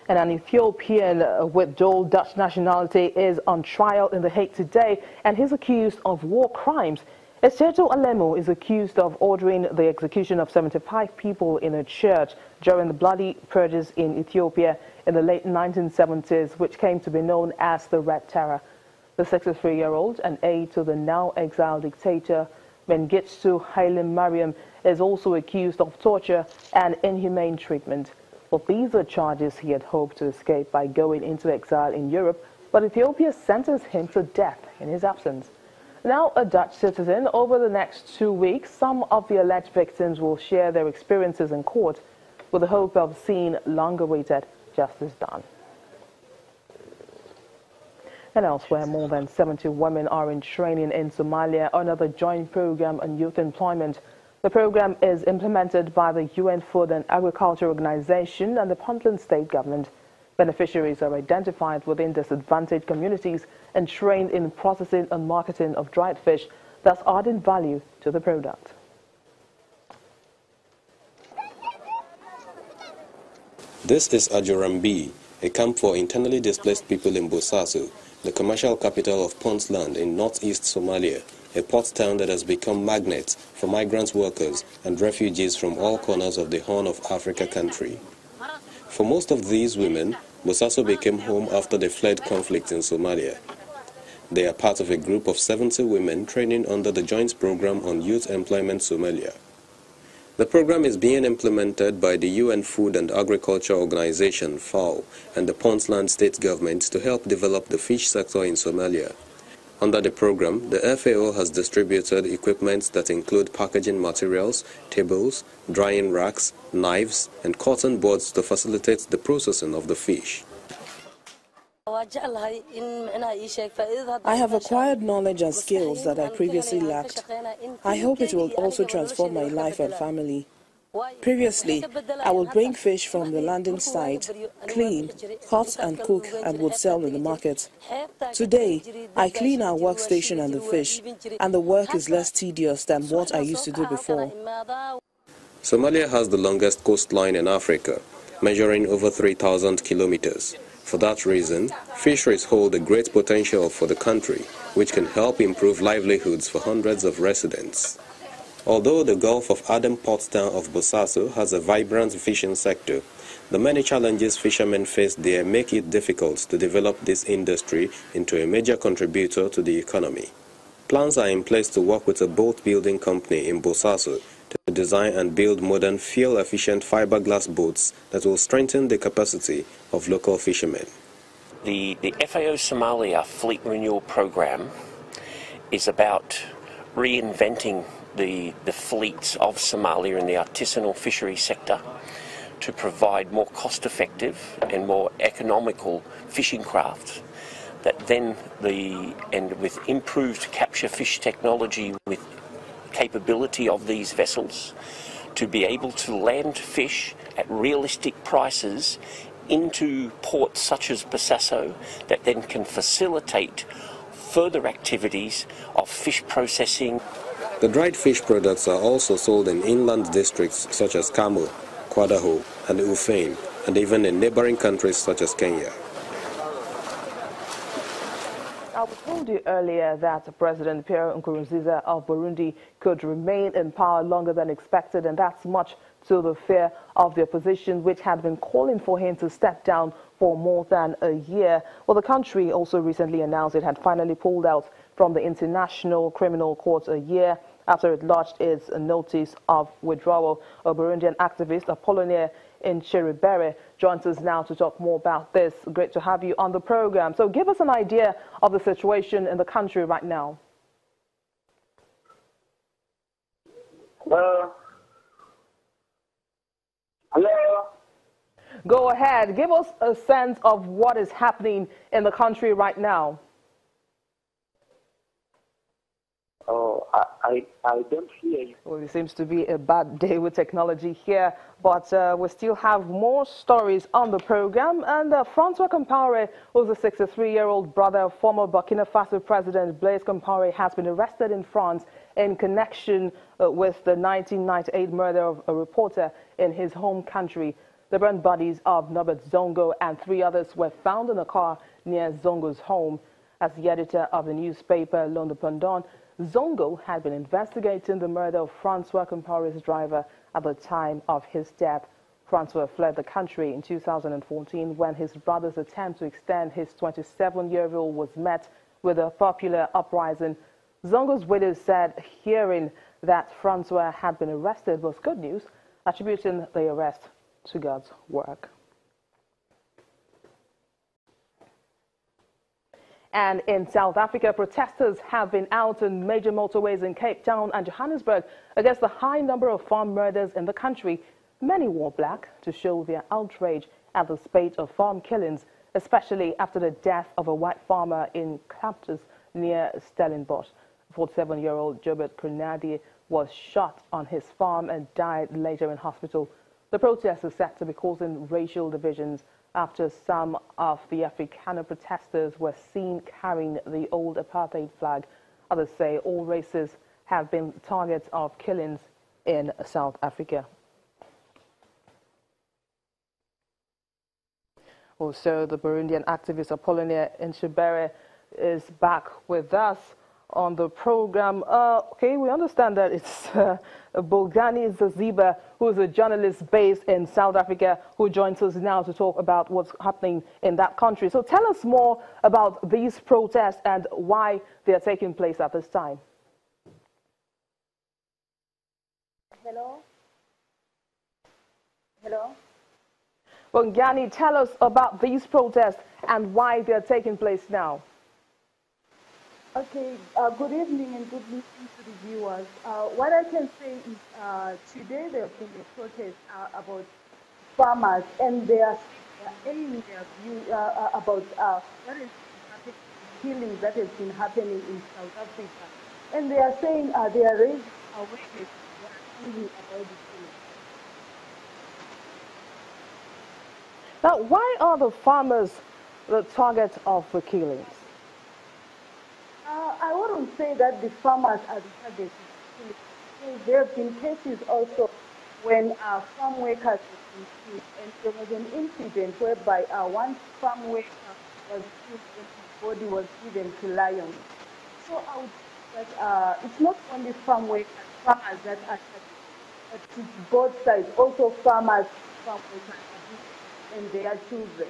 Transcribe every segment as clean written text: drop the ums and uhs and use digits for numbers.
And an Ethiopian with dual Dutch nationality is on trial in The Hague today, and he's accused of war crimes. Esteto Alemo is accused of ordering the execution of 75 people in a church during the bloody purges in Ethiopia in the late 1970s, which came to be known as the Red Terror. The 63-year-old, an aide to the now exiled dictator Mengistu Haile Mariam, is also accused of torture and inhumane treatment. Well, these are charges he had hoped to escape by going into exile in Europe, but Ethiopia sentenced him to death in his absence. Now a Dutch citizen, over the next 2 weeks, some of the alleged victims will share their experiences in court with the hope of seeing long-awaited justice done. And elsewhere, more than 70 women are in training in Somalia under the Joint Program on Youth Employment. The program is implemented by the UN Food and Agriculture Organization and the Puntland State Government. Beneficiaries are identified within disadvantaged communities and trained in processing and marketing of dried fish, thus adding value to the product. This is Ajorambi, a camp for internally displaced people in Bosaso, the commercial capital of Puntland in northeast Somalia, a port town that has become magnet for migrant workers and refugees from all corners of the Horn of Africa country. For most of these women, Bosaso became home after they fled conflict in Somalia. They are part of a group of 70 women training under the Joint Program on Youth Employment Somalia. The program is being implemented by the UN Food and Agriculture Organization, FAO, and the Puntland State Government to help develop the fish sector in Somalia. Under the program, the FAO has distributed equipment that include packaging materials, tables, drying racks, knives, and cotton boards to facilitate the processing of the fish. I have acquired knowledge and skills that I previously lacked. I hope it will also transform my life and family. Previously, I would bring fish from the landing site, clean, cut and cook, and would sell in the market. Today, I clean our workstation and the fish, and the work is less tedious than what I used to do before. Somalia has the longest coastline in Africa, measuring over 3,000 kilometers. For that reason, fisheries hold a great potential for the country, which can help improve livelihoods for hundreds of residents. Although the Gulf of Aden port town of Bosaso has a vibrant fishing sector, the many challenges fishermen face there make it difficult to develop this industry into a major contributor to the economy. Plans are in place to work with a boat-building company in Bosaso to design and build modern, fuel-efficient fiberglass boats that will strengthen the capacity of local fishermen. The FAO Somalia Fleet Renewal Program is about reinventing the fleets of Somalia in the artisanal fishery sector to provide more cost-effective and more economical fishing crafts that then with improved capture fish technology, with capability of these vessels to be able to land fish at realistic prices into ports such as Bosaso that then can facilitate further activities of fish processing. The dried fish products are also sold in inland districts such as Kamo, Kwadaho, and Ufane, and even in neighboring countries such as Kenya. I told you earlier that President Pierre Nkurunziza of Burundi could remain in power longer than expected, and that's much to the fear of the opposition, which had been calling for him to step down for more than a year. Well, the country also recently announced it had finally pulled out from the International Criminal Court a year after it lodged its notice of withdrawal. A Burundian activist, Apollinaire Ncheribere, joins us now to talk more about this. Great to have you on the program. So give us an idea of the situation in the country right now. Hello? Go ahead. Give us a sense of what is happening in the country right now. Oh, I don't hear you. Well, it seems to be a bad day with technology here, but we still have more stories on the program. And Francois Compaoré, who's a 63-year-old brother of former Burkina Faso President Blaise Compaoré, has been arrested in France in connection with the 1998 murder of a reporter in his home country. The burnt bodies of Norbert Zongo and 3 others were found in a car near Zongo's home. As the editor of the newspaper L'Indépendant, Zongo had been investigating the murder of Francois Compaoré's driver at the time of his death. Francois fled the country in 2014 when his brother's attempt to extend his 27-year rule was met with a popular uprising. Zongo's widow said hearing that Francois had been arrested was good news, attributing the arrest to God's work. And in South Africa, protesters have been out on major motorways in Cape Town and Johannesburg against the high number of farm murders in the country. Many wore black to show their outrage at the spate of farm killings, especially after the death of a white farmer in Clapton near Stellenbosch. 47-year-old Jobert Kernadi was shot on his farm and died later in hospital. The protest is said to be causing racial divisions after some of the Afrikaner protesters were seen carrying the old apartheid flag. Others say all races have been targets of killings in South Africa. Also, the Burundian activist Apollinaire Nshibere is back with us on the program. Okay, we understand that it's Bongani Zaziba, who is a journalist based in South Africa, who joins us now to talk about what's happening in that country. So tell us more about these protests and why they are taking place at this time. Hello? Hello? Bongani, tell us about these protests and why they are taking place now. Okay, good evening and good listening to the viewers. What I can say is today there have been a protest about farmers, and they are aiming their view about what is happening, killings that has been happening in South Africa. And they are saying they are raising awareness about the killings. Now, why are the farmers the target of the killings? I wouldn't say that the farmers are the target. There have been cases also when farm workers have been killed, and there was an incident whereby one farm worker was killed and his body was given to lions. So I would say that it's not only farmers that are targeted, but it's both sides. Also farmers, farm workers, and their children.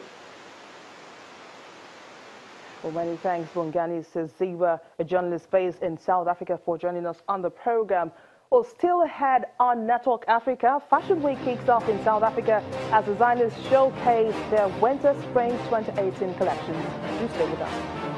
Well, many thanks, Bongani Zaziba, a journalist based in South Africa, for joining us on the program. Well, still ahead on Network Africa, Fashion Week kicks off in South Africa as designers showcase their Winter-Spring 2018 collections. Do stay with us.